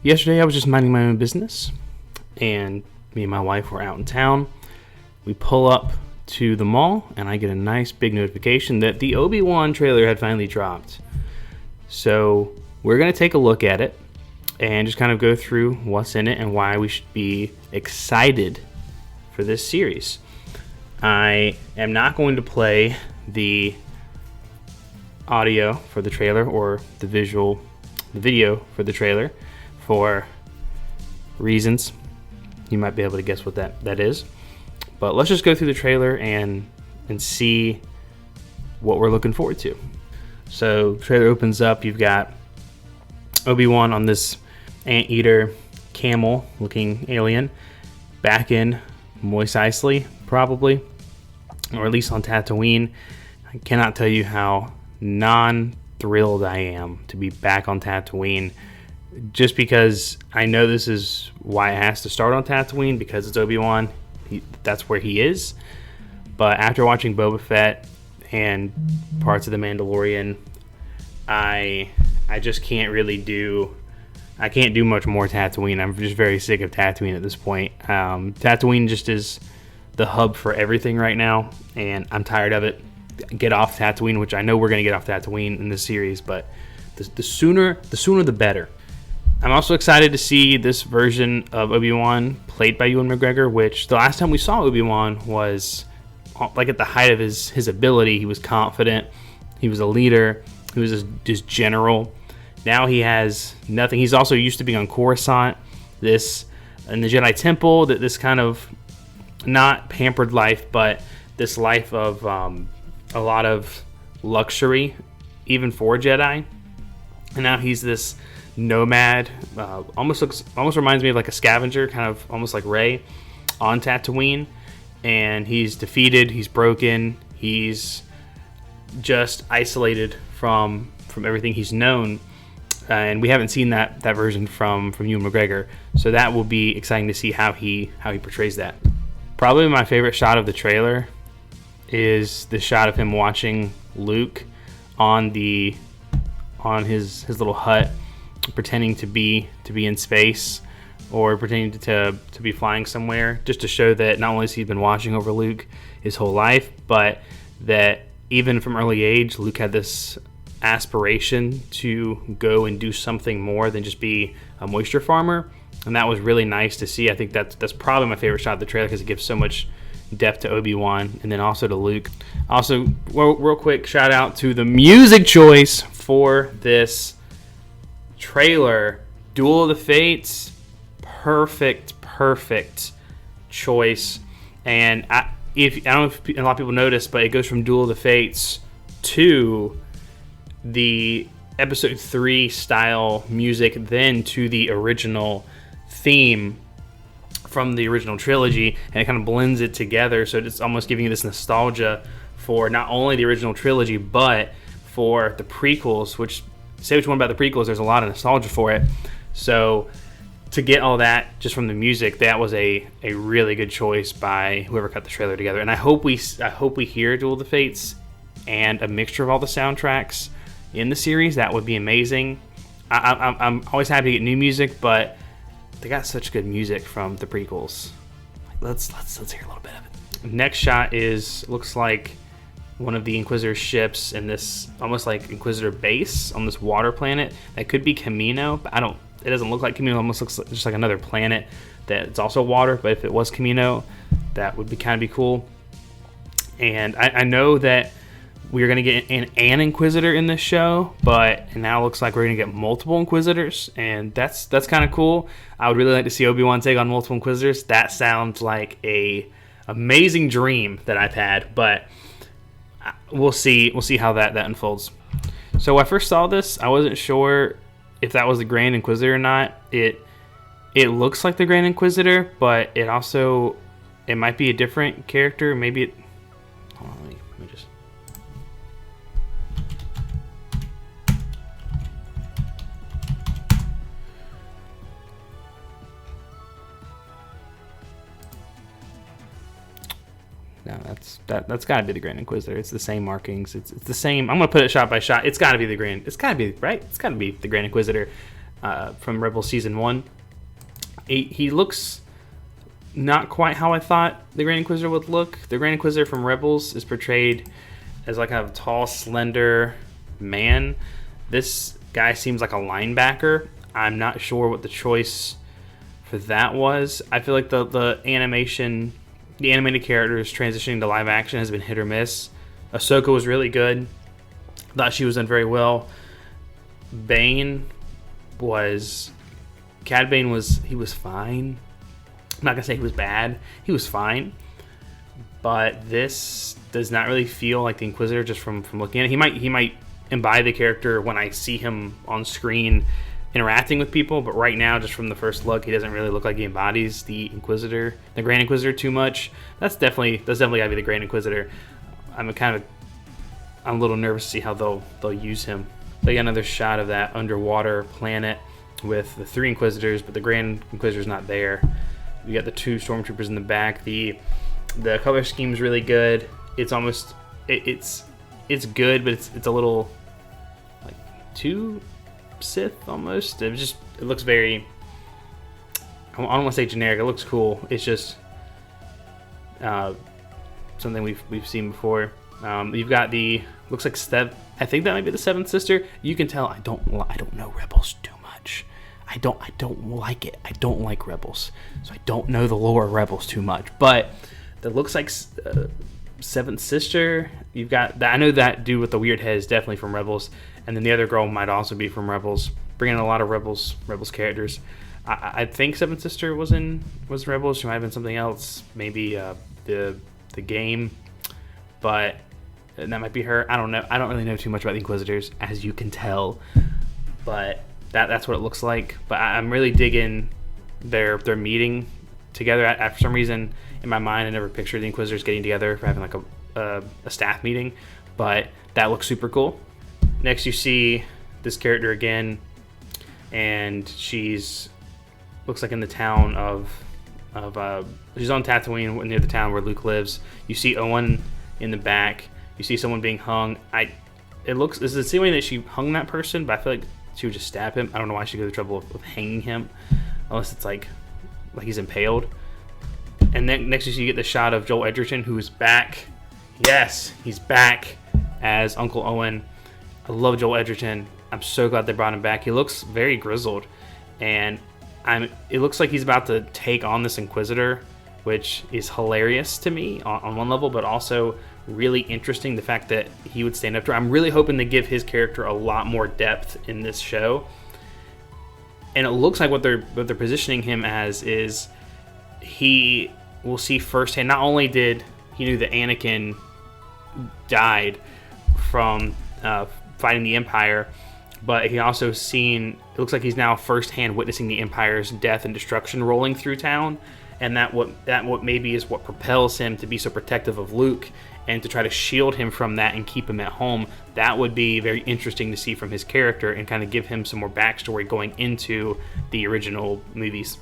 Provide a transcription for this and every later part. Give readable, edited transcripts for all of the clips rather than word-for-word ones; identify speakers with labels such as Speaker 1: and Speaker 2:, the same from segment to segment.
Speaker 1: Yesterday I was just minding my own business, and me and my wife were out in town. We pull up to the mall, and I get a nice big notification that the Obi Wan trailer had finally dropped. So we're going to take a look at it and just kind of go through what's in it and why we should be excited for this series. I am not going to play the audio for the trailer or the video for the trailer for reasons. You might be able to guess what that is. But let's just go through the trailer and see what we're looking forward to. So the trailer opens up. You've got Obi Wan on this anteater camel looking alien back in Mos Eisley, probably, or at least on Tatooine. I cannot tell you how non-thrilled I am to be back on Tatooine, just because I know this is why it has to start on Tatooine, because it's Obi Wan. That's where he is. But after watching Boba Fett and parts of The Mandalorian, I just can't really do much more Tatooine. I'm just very sick of Tatooine at this point. Tatooine just is the hub for everything right now, and I'm tired of it. Get off Tatooine, which I know we're going to get off Tatooine in this series, but the sooner the better. I'm also excited to see this version of Obi-Wan played by Ewan McGregor, which the last time we saw Obi-Wan was like at the height of his ability. He was confident. He was a leader. He was this general. Now he has nothing. He's also used to being on Coruscant, this in the Jedi Temple, this kind of not pampered life, but this life of a lot of luxury, even for Jedi. And now he's this nomad, almost reminds me of like a scavenger, kind of almost like Rey on Tatooine. And he's defeated, he's broken, he's just isolated from everything he's known. And we haven't seen that version from Ewan McGregor, so that will be exciting to see how he portrays that. Probably my favorite shot of the trailer is the shot of him watching Luke on his little hut, pretending to be in space, or pretending to be flying somewhere, just to show that not only has he been watching over Luke his whole life, but that even from early age, Luke had this aspiration to go and do something more than just be a moisture farmer. And that was really nice to see. I think that's probably my favorite shot of the trailer, because it gives so much depth to Obi-Wan and then also to Luke. Also, real quick shout out to the music choice for this trailer. Duel of the Fates, perfect choice. And I don't know if a lot of people noticed, but it goes from Duel of the Fates to the episode 3 style music, then to the original theme from the original trilogy, and it kind of blends it together, so it's almost giving you this nostalgia for not only the original trilogy but for the prequels, which, say what you want about the prequels, there's a lot of nostalgia for it. So to get all that just from the music, that was a really good choice by whoever cut the trailer together. And I hope we hear Duel of the Fates and a mixture of all the soundtracks in the series. That would be amazing. I'm always happy to get new music, but they got such good music from the prequels. Let's hear a little bit of it. Next shot looks like one of the Inquisitor ships in this almost like Inquisitor base on this water planet. That could be Kamino, but it doesn't look like Kamino. It almost looks like just like another planet that's also water. But if it was Kamino, that would be kind of be cool. And I know that we're going to get an Inquisitor in this show, but now it looks like we're going to get multiple Inquisitors, and that's kind of cool. I would really like to see Obi-Wan take on multiple Inquisitors. That sounds like a amazing dream that I've had, but we'll see how that unfolds. So when I first saw this, I wasn't sure if that was the Grand Inquisitor or not. It looks like the Grand Inquisitor, but it might be a different character. Maybe it... Hold on, let me just... No, that's got to be the Grand Inquisitor. It's the same markings. It's the same. I'm gonna put it shot by shot. It's got to be the Grand. It's got to be right. It's got to be the Grand Inquisitor. from Rebels Season 1. He looks not quite how I thought the Grand Inquisitor would look. The Grand Inquisitor from Rebels is portrayed as like a tall, slender man. This guy seems like a linebacker. I'm not sure what the choice for that was. I feel like the animation, the animated characters transitioning to live action has been hit or miss. Ahsoka was really good. Thought she was done very well. Cad Bane was fine. I'm not gonna say he was bad. He was fine. But this does not really feel like the Inquisitor just from looking at it. He might embody the character when I see him on screen interacting with people, but right now, just from the first look, he doesn't really look like he embodies the Inquisitor, the Grand Inquisitor, too much. That's definitely gotta be the Grand Inquisitor. I'm a little nervous to see how they'll use him. They got another shot of that underwater planet with the 3 Inquisitors, but the Grand Inquisitor's not there. You got the 2 stormtroopers in the back. The color scheme is really good. It's almost it's good, but it's a little like too Sith almost. It looks very, I don't want to say generic. It looks cool. It's just something we've seen before. You've got looks like I think that might be the 7th sister. You can tell I don't know Rebels too much. I don't like it. I don't like Rebels, so I don't know the lore of Rebels too much. But that looks like 7th sister. You've got that. I know that dude with the weird head is definitely from Rebels, and then the other girl might also be from Rebels. Bringing in a lot of Rebels characters. I think 7th sister was Rebels. She might have been something else. Maybe the game, but that might be her. I don't know. I don't really know too much about the Inquisitors, as you can tell, but that's what it looks like. But I'm really digging their meeting together. For some reason, in my mind, I never pictured the Inquisitors getting together for having like a staff meeting, but that looks super cool. Next, you see this character again, and she's looks like in the town of she's on Tatooine near the town where Luke lives. You see Owen in the back. You see someone being hung. This is the same way that she hung that person, but I feel like she would just stab him. I don't know why she goes to the trouble of hanging him, unless it's like he's impaled. And then next you get the shot of Joel Edgerton, who is back. Yes, he's back as Uncle Owen. I love Joel Edgerton. I'm so glad they brought him back. He looks very grizzled, and it looks like he's about to take on this Inquisitor, which is hilarious to me on one level, but also really interesting, the fact that he would stand up to her. I'm really hoping to give his character a lot more depth in this show, and it looks like what they're positioning him as is he will see firsthand. Not only did he knew that Anakin died from fighting the Empire, but he also it looks like he's now firsthand witnessing the Empire's death and destruction rolling through town, and that what maybe is what propels him to be so protective of Luke and to try to shield him from that and keep him at home. That would be very interesting to see from his character and kind of give him some more backstory going into the original movies.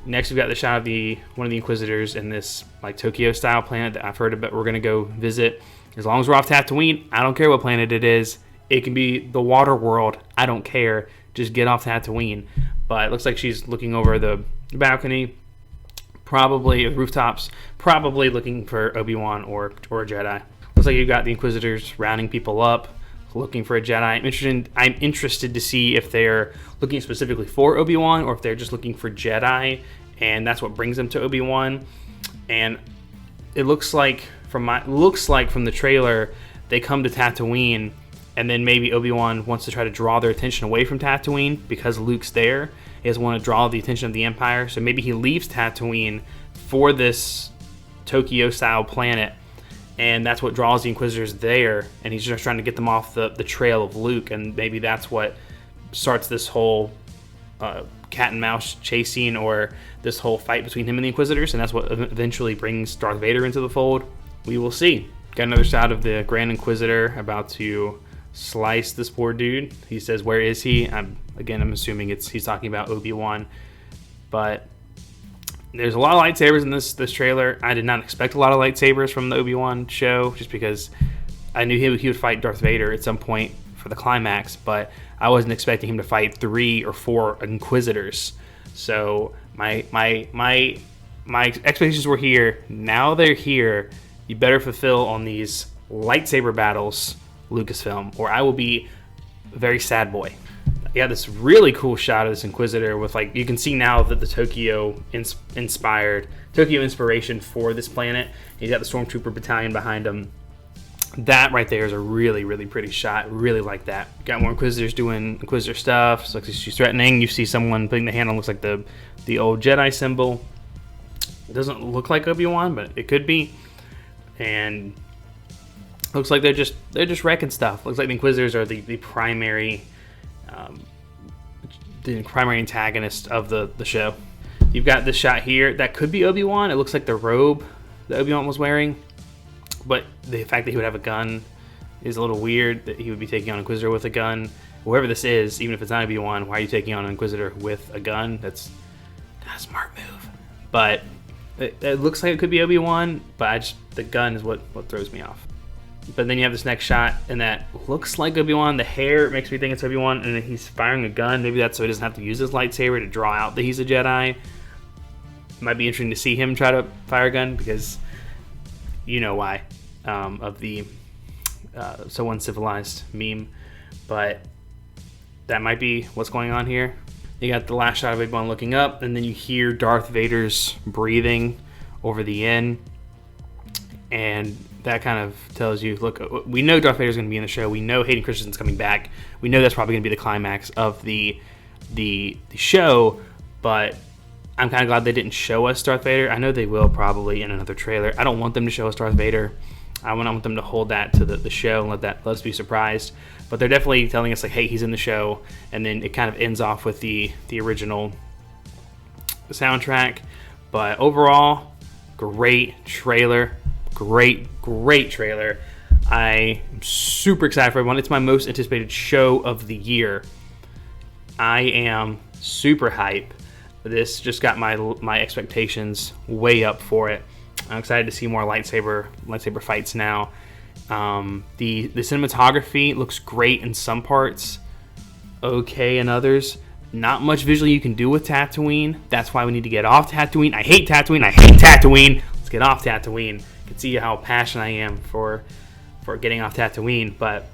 Speaker 1: Next, we've got the shot of one of the Inquisitors in this like Tokyo-style planet that I've heard about. We're going to go visit. As long as we're off Tatooine, I don't care what planet it is. It can be the water world. I don't care. Just get off Tatooine. But it looks like she's looking over the balcony, probably rooftops, probably looking for Obi Wan or a Jedi. Looks like you've got the Inquisitors rounding people up, looking for a Jedi. I'm interested to see if they're looking specifically for Obi Wan or if they're just looking for Jedi, and that's what brings them to Obi Wan. And it looks like from the trailer, they come to Tatooine, and then maybe Obi-Wan wants to try to draw their attention away from Tatooine because Luke's there. He doesn't want to draw the attention of the Empire, so maybe he leaves Tatooine for this Tokyo-style planet, and that's what draws the Inquisitors there, and he's just trying to get them off the trail of Luke, and maybe that's what starts this whole cat and mouse chase scene, or this whole fight between him and the Inquisitors, and that's what eventually brings Darth Vader into the fold. We will see. Got another shot of the Grand Inquisitor about to slice this poor dude. He says, "Where is he?" I'm assuming he's talking about Obi-Wan, but there's a lot of lightsabers in this trailer. I did not expect a lot of lightsabers from the Obi-Wan show, just because I knew he would fight Darth Vader at some point for the climax, but I wasn't expecting him to fight 3 or 4 Inquisitors. So my expectations were here. Now they're here. You better fulfill on these lightsaber battles, Lucasfilm, or I will be a very sad boy. You have this really cool shot of this Inquisitor with, like, you can see now that the Tokyo inspiration for this planet. He's got the Stormtrooper battalion behind him. That right there is a really, really pretty shot. Really like that. Got more Inquisitors doing Inquisitor stuff. So like she's threatening. You see someone putting the hand on, looks like the old Jedi symbol. It doesn't look like Obi Wan, but it could be. And looks like they're just wrecking stuff. Looks like the Inquisitors are the primary antagonist of the show. You've got this shot here that could be Obi Wan. It looks like the robe that Obi Wan was wearing, but the fact that he would have a gun is a little weird. That he would be taking on an Inquisitor with a gun. Whoever this is, even if it's not Obi Wan, why are you taking on an Inquisitor with a gun? That's not a smart move. But it looks like it could be Obi Wan, but the gun is what throws me off. But then you have this next shot, and that looks like Obi Wan. The hair makes me think it's Obi Wan, and he's firing a gun. Maybe that's so he doesn't have to use his lightsaber to draw out that he's a Jedi. Might be interesting to see him try to fire a gun, because you know why, of the so uncivilized meme. But that might be what's going on here. You got the last shot of Obi Wan looking up, and then you hear Darth Vader's breathing over the inn, and that kind of tells you, look, we know Darth Vader's going to be in the show. We know Hayden Christensen's coming back. We know that's probably going to be the climax of the show, but I'm kind of glad they didn't show us Darth Vader. I know they will probably in another trailer. I don't want them to show us Darth Vader. I want them to hold that to the show and let us be surprised. But they're definitely telling us, like, hey, he's in the show, and then it kind of ends off with the original soundtrack. But overall, great trailer. Great trailer. I am super excited for everyone. It's my most anticipated show of the year. I am super hype. This just got my expectations way up for it. I'm excited to see more lightsaber fights now. The cinematography looks great in some parts, okay in others. Not much visually you can do with Tatooine. That's why we need to get off Tatooine. I hate Tatooine. Let's get off Tatooine. You can see how passionate I am for getting off Tatooine, but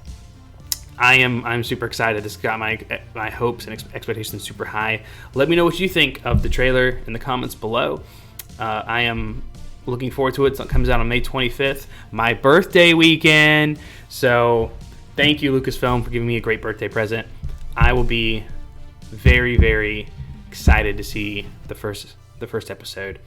Speaker 1: I'm super excited. This got my hopes and expectations super high. Let me know what you think of the trailer in the comments below. I am looking forward to it. It comes out on May 25th, my birthday weekend. So thank you, Lucasfilm, for giving me a great birthday present. I will be very, very excited to see the first episode.